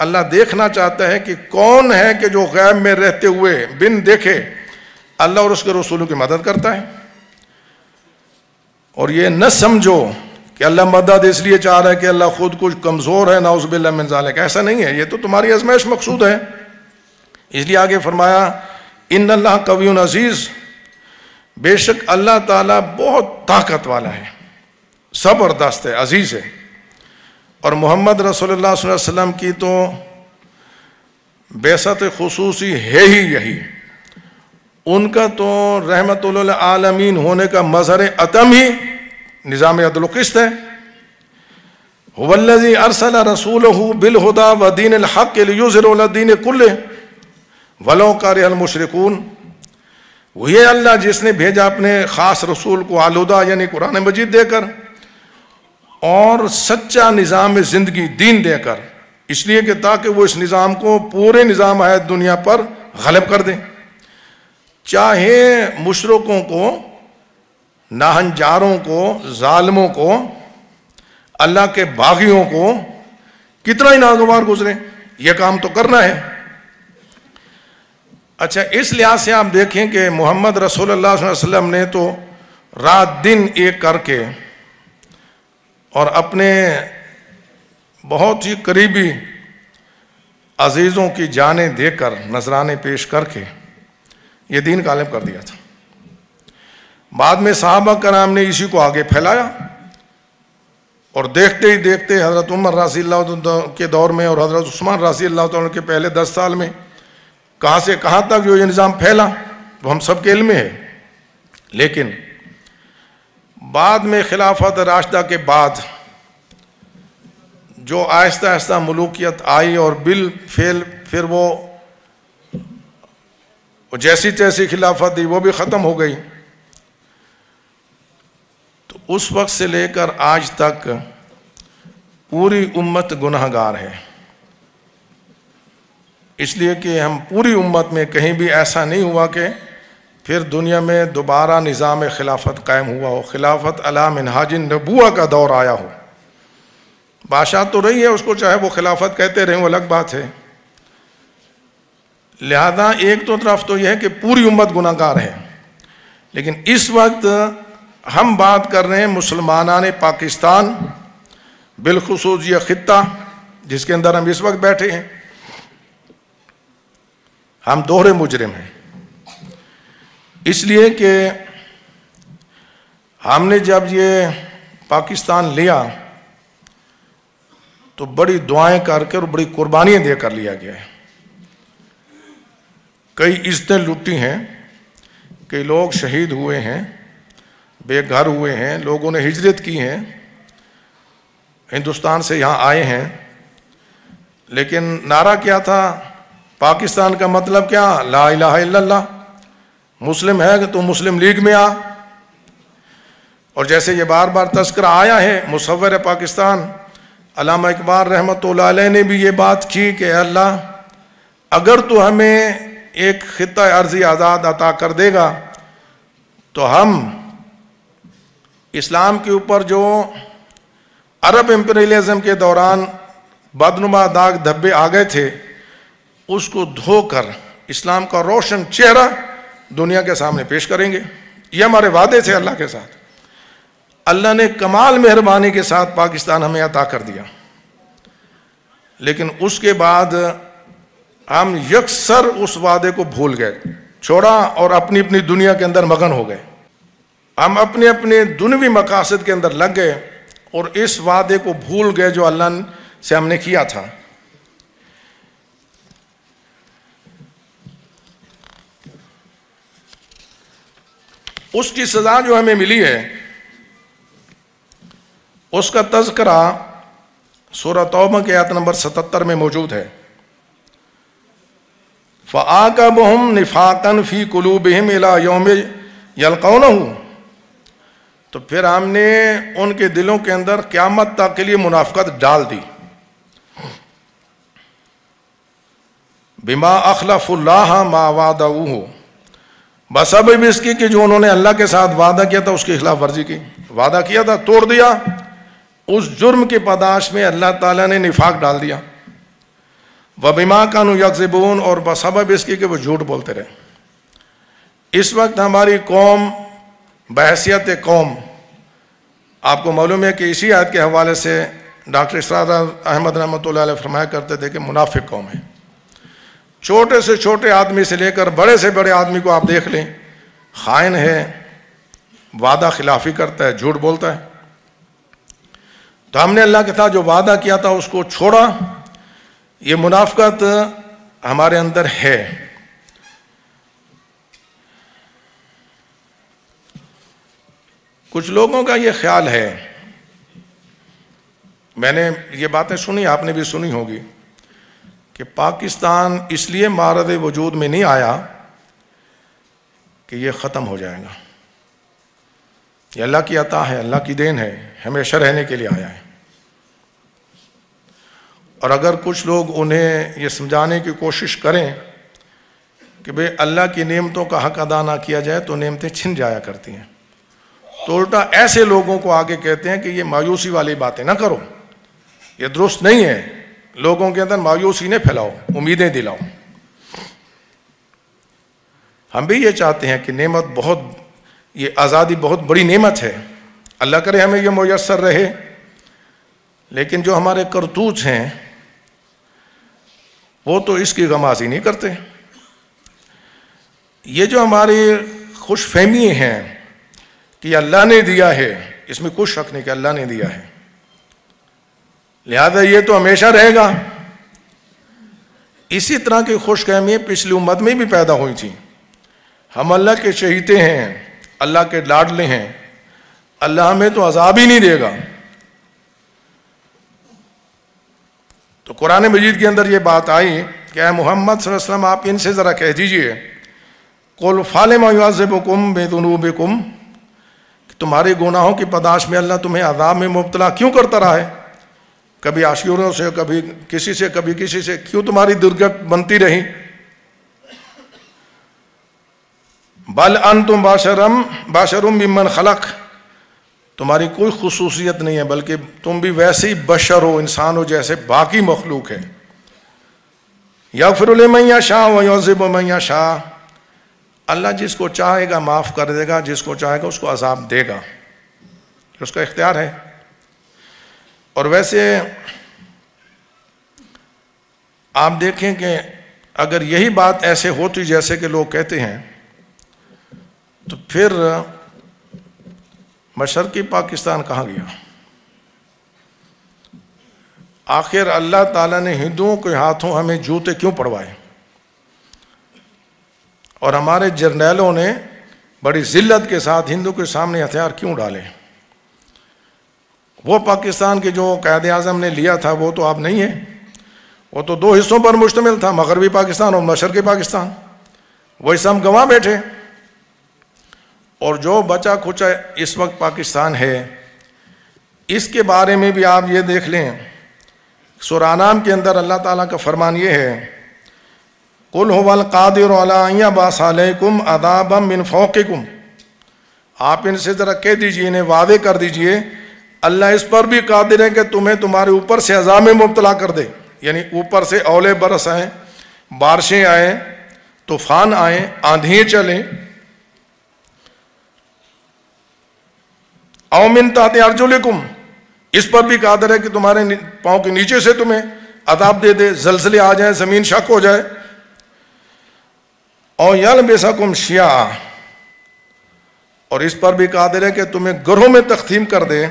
اللہ دیکھنا چاہتا ہے کہ کون ہے کہ جو غیب میں رہتے ہوئے بن دیکھے اللہ اور اس کے رسولوں کی مدد کرتا ہے. اور یہ نہ سمجھو کہ اللہ مدد اس لیے چاہ رہا ہے کہ اللہ خود کچھ کمزور ہے، نعوذ باللہ من ذالک، ایسا نہیں ہے، یہ تو تمہاری آزمائش مقصود ہے. اس لیے آگے فرمایا ان اللہ قوی عزیز، بے شک اللہ تعالیٰ بہت طاقت والا ہے، زبردست ہے، عزیز ہے. اور محمد رسول اللہ صلی اللہ علیہ وسلم کی تو بعثت خصوصی ہے ہی یہی، ان کا تو رحمت للعالمین ہونے کا مظہر عتم ہی نظام عدل و قسط ہے. هو الذی ارسل رسولہ بالہدی ودین الحق لیظہرہ علی الدین کلہ ولو کرہ المشرکون، وہی اللہ جس نے بھیجا اپنے خاص رسول کو الہدی یعنی قرآن مجید دے کر اور سچا نظام زندگی دین دے کر، اس لیے کہ تاکہ وہ اس نظام کو پورے نظام حیات دنیا پر غالب کر دیں. چاہے مشرکوں کو، ناہنجاروں کو، ظالموں کو، اللہ کے باغیوں کو کتنا ہی ناگوار گزرے، یہ کام تو کرنا ہے. اچھا، اس لحاظ سے آپ دیکھیں کہ محمد رسول اللہ صلی اللہ علیہ وسلم نے تو رات دن ایک کر کے اور اپنے بہت ہی قریبی عزیزوں کی جانیں دے کر، نذرانے پیش کر کے یہ دین غالب کر دیا تھا. بعد میں صحابہ کرام نے اسی کو آگے پھیلایا، اور دیکھتے ہی دیکھتے حضرت عمر رضی اللہ عنہ کے دور میں اور حضرت عثمان رضی اللہ عنہ کے پہلے 10 سال میں کہاں سے کہاں تک جو یہ نظام پھیلا وہ ہم سب کے علم میں ہے. لیکن بعد میں خلافت راشدہ کے بعد جو آہستہ آہستہ ملوکیت آئی اور بالفعل پھر وہ جیسی تیسی خلافت دی وہ بھی ختم ہو گئی. اس وقت سے لے کر آج تک پوری امت گناہ گار ہے، اس لیے کہ ہم پوری امت میں کہیں بھی ایسا نہیں ہوا کہ پھر دنیا میں دوبارہ نظام خلافت قائم ہوا ہو، خلافت علی منہاج النبوہ کا دور آیا ہو۔ بادشاہ تو رہی ہے، اس کو چاہے وہ خلافت کہتے رہیں وہ الگ بات ہے۔ لہذا ایک تو طرف تو یہ ہے کہ پوری امت گناہ گار ہے، لیکن اس وقت ہم بات کر رہے ہیں مسلمانان پاکستان، بالخصوص یہ خطہ جس کے اندر ہم اس وقت بیٹھے ہیں، ہم دوہرے مجرم ہیں۔ اس لیے کہ ہم نے جب یہ پاکستان لیا تو بڑی دعائیں کر کے اور بڑی قربانیاں دے کر لیا گیا ہے۔ کئی عزتیں لوٹی ہیں، کئی لوگ شہید ہوئے ہیں، بے گھر ہوئے ہیں، لوگوں نے ہجرت کی ہے، ہندوستان سے یہاں آئے ہیں، لیکن نعرہ کیا تھا پاکستان کا مطلب کیا؟ لا الہ الا اللہ۔ مسلم ہے کہ تو مسلم لیگ میں آ۔ اور جیسے یہ بار بار تذکرہ آیا ہے، مصور پاکستان علامہ اقبال رحمۃ اللہ علیہ نے بھی یہ بات کی کہ اے اللہ اگر تو ہمیں ایک خطہ ارضی آزاد عطا کر دے گا تو ہم اسلام کے اوپر جو عرب امپیریلزم کے دوران بدنما داغ دھبے آ گئے تھے اس کو دھو کر اسلام کا روشن چہرہ دنیا کے سامنے پیش کریں گے۔ یہ ہمارے وعدے تھے اللہ کے ساتھ۔ اللہ نے کمال مہربانی کے ساتھ پاکستان ہمیں عطا کر دیا، لیکن اس کے بعد ہم یکسر اس وعدے کو بھول گئے، چھوڑا اور اپنی اپنی دنیا کے اندر مگن ہو گئے۔ ہم اپنے اپنے دنیوی مقاصد کے اندر لگ گئے اور اس وعدے کو بھول گئے جو اللہ سے ہم نے کیا تھا۔ اس کی سزا جو ہمیں ملی ہے اس کا تذکرہ سورہ توبہ کی آیت نمبر 77 میں موجود ہے۔ فَآقَبَهُمْ نِفَاقًا فِي قُلُوبِهِمْ إِلَىٰ يَوْمِ يَلْقَوْنَهُ، تو پھر ہم نے ان کے دلوں کے اندر قیامت تک کے لیے منافقت ڈال دی۔ بِمَا أَخْلَفُوا اللَّهَ مَا وَعَدَوْهُ، بسبب اس کی کہ جو انہوں نے اللہ کے ساتھ وعدہ کیا تھا اس کی خلاف ورزی کی، وعدہ کیا تھا توڑ دیا، اس جرم کی پاداش میں اللہ تعالیٰ نے نفاق ڈال دیا۔ وَبِمَا كَانُوا يَكْذِبُونَ، اور بسبب اس کی کہ وہ جھوٹ بولتے رہے۔ اس وقت ہماری قوم بحیثیت قوم، آپ کو معلوم ہے کہ اسی آیت کے حوالے سے ڈاکٹر اسرار احمد رحمۃ اللہ علیہ فرمایا کرتے تھے کہ منافق قوم ہے۔ چھوٹے سے چھوٹے آدمی سے لے کر بڑے سے بڑے آدمی کو آپ دیکھ لیں، خائن ہے، وعدہ خلافی کرتا ہے، جھوٹ بولتا ہے۔ تو ہم نے اللہ کے ساتھ جو وعدہ کیا تھا اس کو چھوڑا، یہ منافقت ہمارے اندر ہے۔ کچھ لوگوں کا یہ خیال ہے، میں نے یہ باتیں سنی، آپ نے بھی سنی ہوگی، کہ پاکستان اس لیے مارد وجود میں نہیں آیا کہ یہ ختم ہو جائے گا، یہ اللہ کی عطا ہے، اللہ کی دین ہے، ہمیشہ رہنے کے لیے آیا ہے۔ اور اگر کچھ لوگ انہیں یہ سمجھانے کی کوشش کریں کہ بھئی اللہ کی نعمتوں کا حق ادا نہ کیا جائے تو نعمتیں چھن جایا کرتی ہیں، تو الٹا ایسے لوگوں کو آگے کہتے ہیں کہ یہ مایوسی والی باتیں نہ کرو، یہ درست نہیں ہے، لوگوں کے اندر مایوسی نہ پھیلاؤ، امیدیں دلاؤ۔ ہم بھی یہ چاہتے ہیں کہ نعمت بہت، یہ آزادی بہت بڑی نعمت ہے، اللہ کرے ہمیں یہ میسر رہے، لیکن جو ہمارے کرتوت ہیں وہ تو اس کی غمازی نہیں کرتے۔ یہ جو ہماری خوش فہمی ہیں کہ اللہ نے دیا ہے، اس میں کوئی شک نہیں کہ اللہ نے دیا ہے، لہذا یہ تو ہمیشہ رہے گا۔ اسی طرح کی خوش فہمی پچھلی امت میں بھی پیدا ہوئی تھی۔ ہم اللہ کے چہیتے ہیں، اللہ کے لاڈلے ہیں، اللہ ہمیں تو عذاب ہی نہیں دے گا۔ تو قرآن مجید کے اندر یہ بات آئی کہ اے محمد صلی اللہ علیہ وسلم آپ ان سے ذرا کہہ دیجئے قُلْ فَلِمَ يُعَذِّبُكُمْ بِذُنُوبِكُمْ، تمہارے گناہوں کی پاداش میں اللہ تمہیں عذاب میں مبتلا کیوں کرتا رہا ہے؟ کبھی عاشوروں سے، کبھی کسی سے، کیوں تمہاری درگت بنتی رہی؟ بل انتم بشرم ممن خلق، تمہاری کوئی خصوصیت نہیں ہے، بلکہ تم بھی ویسے ہی بشر ہو، انسان ہو جیسے باقی مخلوق ہے۔ یغفر لمن یشاء ویعذب من یشاء، اللہ جس کو چاہے گا معاف کر دے گا، جس کو چاہے گا اس کو عذاب دے گا، اس کا اختیار ہے۔ اور ویسے آپ دیکھیں کہ اگر یہی بات ایسے ہوتی جیسے کہ لوگ کہتے ہیں، تو پھر مشرقی پاکستان کہاں گیا؟ آخر اللہ تعالیٰ نے ہندوؤں کے ہاتھوں ہمیں جوتے کیوں پڑوائے؟ اور ہمارے جرنیلوں نے بڑی ذلت کے ساتھ ہندو کے سامنے ہتھیار کیوں ڈالے؟ وہ پاکستان کے جو قائد اعظم نے لیا تھا وہ تو اب نہیں ہے، وہ تو دو حصوں پر مشتمل تھا، مغربی پاکستان اور مشرقی پاکستان، وہی سب گنوا بیٹھے۔ اور جو بچا کھچا اس وقت پاکستان ہے، اس کے بارے میں بھی آپ یہ دیکھ لیں، سورہ انعام کے اندر اللہ تعالیٰ کا فرمان یہ ہے، قُلْ هُوَ الْقَادِرُ عَلَىٰ أَن يَبْعَثَ عَلَيْكُمْ عَذَابًا مِّن فَوْقِكُمْ، آپ ان سے ذرا کہہ دیجئے، انہیں وعدے کر دیجئے، اللہ اس پر بھی قادر ہے کہ تمہیں تمہارے اوپر سے عذاب میں مبتلا کر دے، یعنی اوپر سے اولے برس آئیں، بارشیں آئیں، طوفان آئیں، آندھییں چلیں، او من تحت ارجلکم، اس پر بھی قادر ہے کہ تمہارے پاؤں کے نیچے سے تمہیں عذاب دے دے، زلزلے آ جائیں، زمین شق ہو جائے، او یلبسکم شیعا، اور اس پر بھی قادر ہے کہ تمہیں گروہوں میں تقسیم کر دے،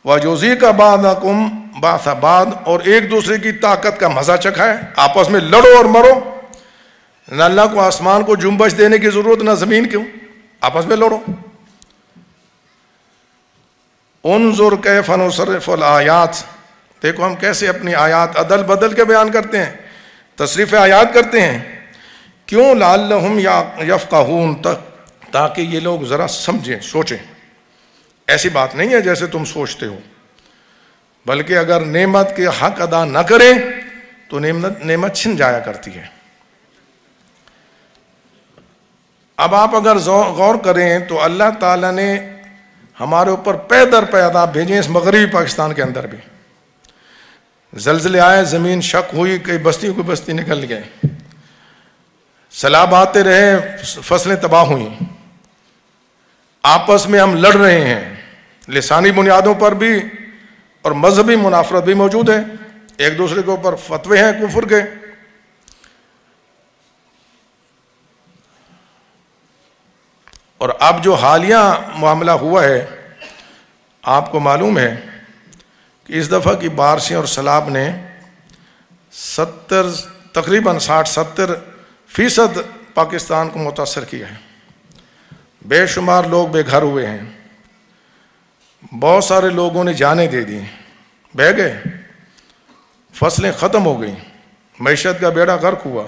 وَيُذِيقَ بَعْضَكُمْ بَعْضَ بَعْضٍ، اور ایک دوسرے کی طاقت کا مزہ چکھائے، آپس میں لڑو اور مرو، نہ اللہ کو آسمان کو جنبش دینے کی ضرورت نہ زمین کیوں، آپس میں لڑو۔ انظر کیف نصرف الآیات، دیکھو ہم کیسے اپنی آیات عدل بدل کے بیان کرتے ہیں، تصریف آیات کرتے ہیں، کیوں؟ لعلہم یفقہون، تاکہ یہ لوگ ذرا سمجھیں، سوچیں۔ ایسی بات نہیں ہے جیسے تم سوچتے ہو، بلکہ اگر نعمت کے حق ادا نہ کریں تو نعمت چھن جایا کرتی ہے۔ اب آپ اگر غور کریں تو اللہ تعالیٰ نے ہمارے اوپر پے در پے عذاب بھیجے، اس مغربی پاکستان کے اندر بھی زلزلے آئے، زمین شق ہوئی، کئی بستی کو بستی نکل گئے، سیلاب آتے رہے، فصلیں تباہ ہوئیں، آپس میں ہم لڑ رہے ہیں، لسانی بنیادوں پر بھی اور مذہبی منافرت بھی موجود ہے، ایک دوسرے کے اوپر فتوے ہیں کفر کے۔ اور اب جو حالیہ معاملہ ہوا ہے، آپ کو معلوم ہے کہ اس دفعہ کی بارشیں اور سیلاب نے تقریباً 60-70% پاکستان کو متاثر کیا ہے، بے شمار لوگ بے گھر ہوئے ہیں، بہت سارے لوگوں نے جانیں دے دی، بہہ گئے، فصلیں ختم ہو گئیں، معیشت کا بیڑا غرق ہوا،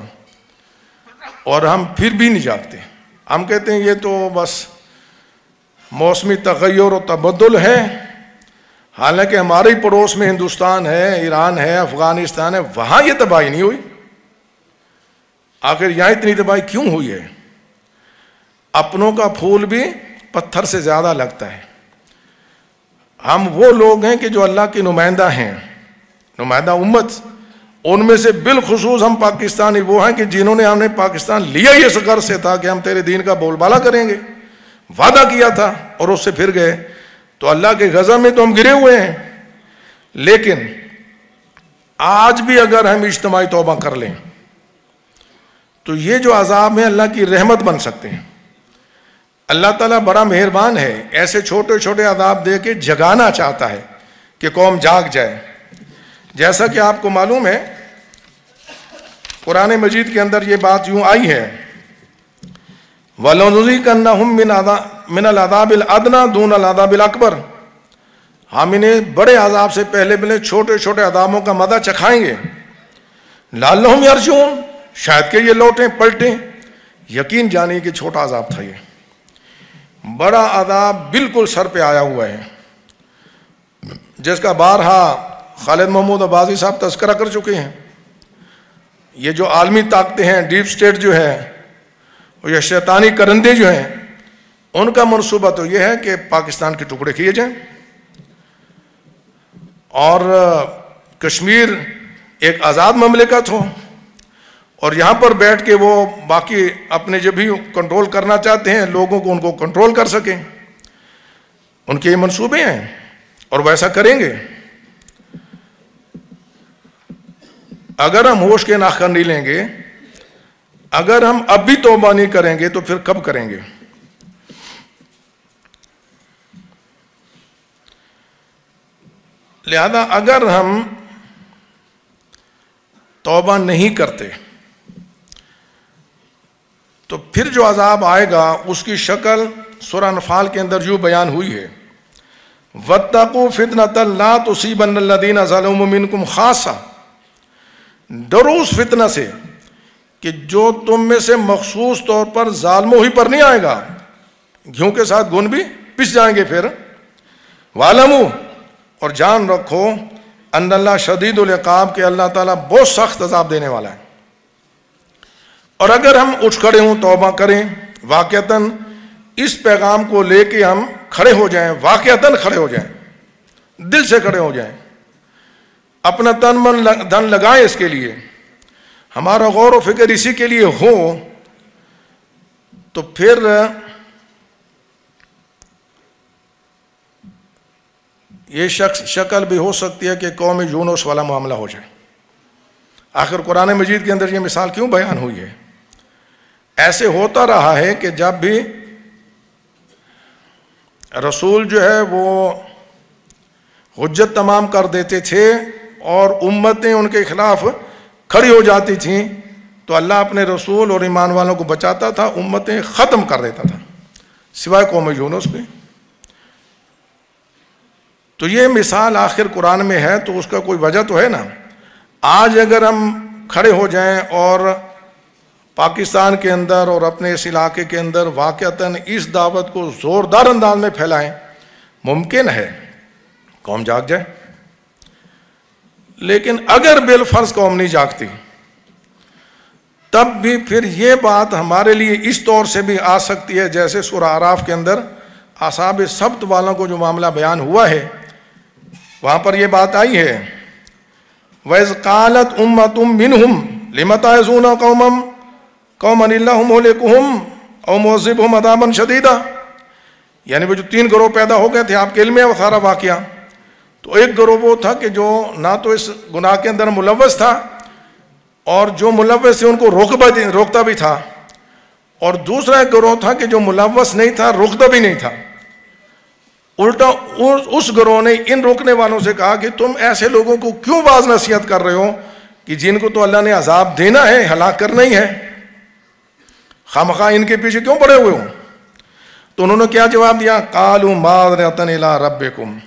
اور ہم پھر بھی نہیں جاگتے۔ ہم کہتے ہیں یہ تو بس موسمی تغیر و تبدل ہے، حالانکہ ہمارے ہی پڑوس میں ہندوستان ہے، ایران ہے، افغانستان ہے، وہاں یہ تباہی نہیں ہوئی، آخر یہاں اتنی تباہی کیوں ہوئی ہے؟ اپنوں کا پھول بھی پتھر سے زیادہ لگتا ہے۔ ہم وہ لوگ ہیں کہ جو اللہ کے نمائندہ ہیں، نمائندہ امت، ان میں سے بالخصوص ہم پاکستانی وہ ہیں کہ جنہوں نے ہمیں پاکستان لیا ہی اس غرض سے تھا کہ ہم تیرے دین کا بول بالا کریں گے، وعدہ کیا تھا اور اس سے پھر گئے، تو اللہ کے غضب میں تو ہم گرے ہوئے ہیں۔ لیکن آج بھی اگر ہم اجتماعی توبہ کر لیں تو یہ جو عذاب ہیں اللہ کی رحمت بن سکتے ہیں۔ اللہ تعالیٰ بڑا مہربان ہے، ایسے چھوٹے چھوٹے عذاب دے کے جگانا چاہتا ہے کہ قوم جاگ جائے۔ جیسا کہ آپ کو معلوم ہے قرآن مجید کے اندر یہ بات یوں آئی ہے، وَلَنُذِيقَنَّهُم مِّنَ الْعَذَابِ الْأَدْنَىٰ دُونَ الْعَذَابِ الْأَكْبَرِ، ہم انہیں بڑے عذاب سے پہلے چھوٹے چھوٹے عذابوں کا مزہ چکھائیں گے، لَعَلَّهُمْ يَرْجِعُونَ، شاید کہ یہ لوٹیں پلٹیں۔ یقین جانیے کہ چھوٹا عذاب تھا یہ، بڑا عذاب بالکل سر پہ آیا ہوا ہے، جس کا بارہا خالد محمود عباسی صاحب تذکرہ کر چکے ہیں۔ یہ جو عالمی طاقتیں ہیں، ڈیپ سٹیٹ جو ہے، اور یہ شیطانی کرندے جو ہیں، ان کا منصوبہ تو یہ ہے کہ پاکستان کے ٹکڑے کیے جائیں اور کشمیر ایک آزاد مملکت ہو، اور یہاں پر بیٹھ کے وہ باقی اپنے جو بھی کنٹرول کرنا چاہتے ہیں لوگوں کو، ان کو کنٹرول کر سکیں۔ ان کے یہ منصوبے ہیں اور ویسا کریں گے۔ اگر ہم ہوش کے ناخن نہیں لیں گے، اگر ہم اب بھی توبہ نہیں کریں گے تو پھر کب کریں گے؟ لہذا اگر ہم توبہ نہیں کرتے تو پھر جو عذاب آئے گا اس کی شکل سورہ انفال کے اندر یوں بیان ہوئی ہے، وَاتَّقُوا فِتْنَةً لَا تُصِيبَنَّ الَّذِينَ ظَلَمُوا مِنْكُمْ خَاصَّةً، ڈرو اس فتنہ سے کہ جو تم میں سے مخصوص طور پر ظالموں ہی پر نہیں آئے گا، گھیوں کے ساتھ گھن بھی پس جائیں گے۔ پھر وَعْلَمُوا، اور جان رکھو، ان اللہ شدید العقاب، کہ اللہ تعالیٰ بہت سخت عذاب دینے والا ہے۔ اور اگر ہم اٹھ کھڑے ہوں، توبہ کریں، واقعتاً اس پیغام کو لے کے ہم کھڑے ہو جائیں، واقعتاً کھڑے ہو جائیں، دل سے کھڑے ہو جائیں، اپنا تن من دھن لگائیں اس کے لیے، ہمارا غور و فکر اسی کے لیے ہو، تو پھر یہ شکل بھی ہو سکتی ہے کہ قوم یونس والا معاملہ ہو جائے۔ آخر قرآن مجید کے اندر یہ مثال کیوں بیان ہوئی ہے؟ ایسے ہوتا رہا ہے کہ جب بھی رسول جو ہے وہ حجت تمام کر دیتے تھے اور امتیں ان کے خلاف کھڑی ہو جاتی تھیں، تو اللہ اپنے رسول اور ایمان والوں کو بچاتا تھا، امتیں ختم کر دیتا تھا، سوائے قوم یونس کے۔ تو یہ مثال آخر قرآن میں ہے تو اس کا کوئی وجہ تو ہے نا۔ آج اگر ہم کھڑے ہو جائیں اور پاکستان کے اندر اور اپنے اس علاقے کے اندر واقعتاً اس دعوت کو زوردار انداز میں پھیلائیں، ممکن ہے قوم جاگ جائے۔ لیکن اگر بالفرض قوم نہیں جاگتی، تب بھی پھر یہ بات ہمارے لیے اس طور سے بھی آ سکتی ہے، جیسے سورہ اعراف کے اندر اصحاب سبت والوں کو جو معاملہ بیان ہوا ہے، وہاں پر یہ بات آئی ہے، وَإِذْ قَالَتْ أُمَّةٌ مِّنْهُمْ لِمَ تَعِظُونَ قَوْمًا اللَّهُ مُهْلِكُهُمْ أَوْ مُعَذِّبُهُمْ عَذَابًا شَدِيدًا، یعنی وہ جو تین گروہ پیدا ہو گئے تھے، آپ کے علم ہے وہ سارا واقعہ۔ تو ایک گروہ وہ تھا کہ جو نہ تو اس گناہ کے اندر ملوث تھا، اور جو ملوث تھے ان کو روکتا بھی تھا، اور دوسرا ایک گروہ تھا کہ جو ملوث نہیں تھا، روکتا بھی نہیں تھا۔ الٹا اس گروہ نے ان روکنے والوں سے کہا کہ تم ایسے لوگوں کو کیوں واعظ نصیحت کر رہے ہو کہ جن کو تو اللہ نے عذاب دینا ہے، ہلاک کرنا ہی ہے، خامخواہ ان کے پیچھے کیوں پڑے ہوئے ہو؟ تو انہوں نے کیا جواب دیا؟ قالوا معذرۃ الی ربکم،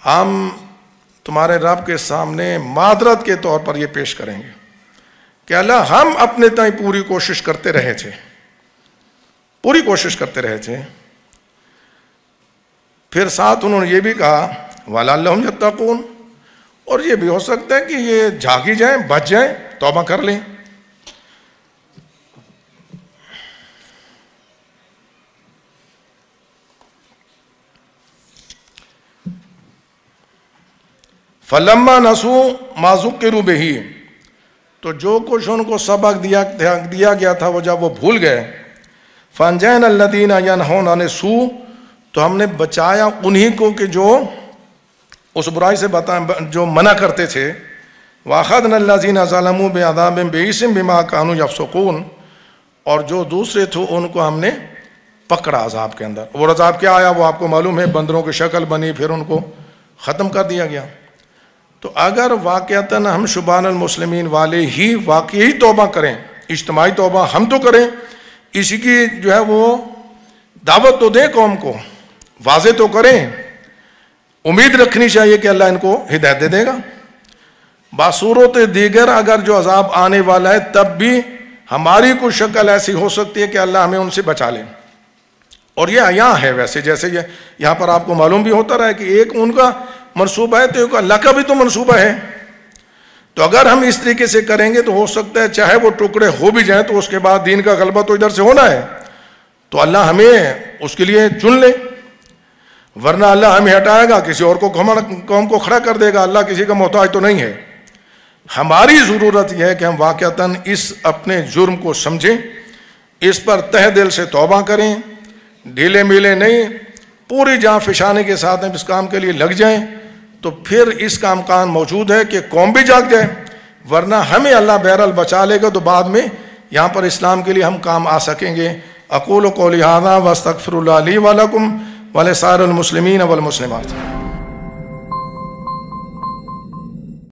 ہم تمہارے رب کے سامنے معذرت کے طور پر یہ پیش کریں گے کہ اللہ ہم اپنے تائیں پوری کوشش کرتے رہے تھے، پوری کوشش کرتے رہے تھے۔ پھر ساتھ انہوں نے یہ بھی کہا وَلَعَلَّهُمْ يَتَّقُونَ، اور یہ بھی ہو سکتا ہے کہ یہ جاگی جائیں، بچ جائیں، توبہ کر لیں۔ فَلَمَّا نَسُوا مَا ذُكِّرُوا بِهِ، تو جو کچھ ان کو سبق دیا گیا تھا وہ جب وہ بھول گئے، فَأَنجَيْنَا الَّذِينَ يَنْهَوْنَ عَنِ السُّوءِ، تو ہم نے بچایا انہی کو کہ جو اس برائی سے جو منع کرتے تھے، وَأَخَذْنَا الَّذِينَ ظَلَمُوا بِعَذَابٍ بَئِيسٍ بِمَا كَانُوا يَفْسُقُونَ، اور جو دوسرے تھے ان کو ہم نے پکڑا عذاب کے اندر۔ وہ عذاب کیا آیا وہ آپ کو معلوم ہے، بندروں کی شکل بنی، پھر ان کو ختم کر دیا گیا۔ تو اگر واقعتاً ہم شبان المسلمین والے ہی واقعی توبہ کریں، اجتماعی توبہ ہم تو کریں، اسی کی جو ہے وہ دعوت تو دیں قوم کو، واضح تو کریں، امید رکھنی چاہیے کہ اللہ ان کو ہدایت دے دے گا۔ باصورت دیگر اگر جو عذاب آنے والا ہے تب بھی ہماری کوئی شکل ایسی ہو سکتی ہے کہ اللہ ہمیں ان سے بچا لے، اور یہ عیاں ہے ویسے، جیسے یہ یہاں پر آپ کو معلوم بھی ہوتا رہا ہے کہ ایک ان کا منصوبہ ہے تو ایک اللہ کا بھی تو منصوبہ ہے. تو اگر ہم اس طریقے سے کریں گے تو ہو سکتا ہے چاہے وہ ٹکڑے ہو بھی جائیں تو اس کے بعد دین کا غلبہ تو ادھر سے ہونا ہے، تو اللہ ہمیں اس کے لیے چن لے، ورنہ اللہ ہمیں ہٹائے گا، کسی اور کو قوم کو کھڑا کر دے گا. اللہ کسی کا محتاج تو نہیں ہے. ہماری ضرورت یہ ہے کہ ہم واقعتاً اس اپنے جرم کو سمجھیں، اس پر تہ دل سے توبہ کریں، ڈھیلے میلے نہیں، پوری جان فشانے کے ساتھ ہم اس کام کے لیے لگ جائیں، تو پھر اس کا امکان موجود ہے کہ قوم بھی جاگ جائے. ورنہ ہمیں اللہ بہرحال بچا لے گا تو بعد میں یہاں پر اسلام کے لیے ہم کام آ سکیں گے. اقول قولی ھذا واستغفر اللہ لی ولکم ولسائر المسلمین والمسلمات.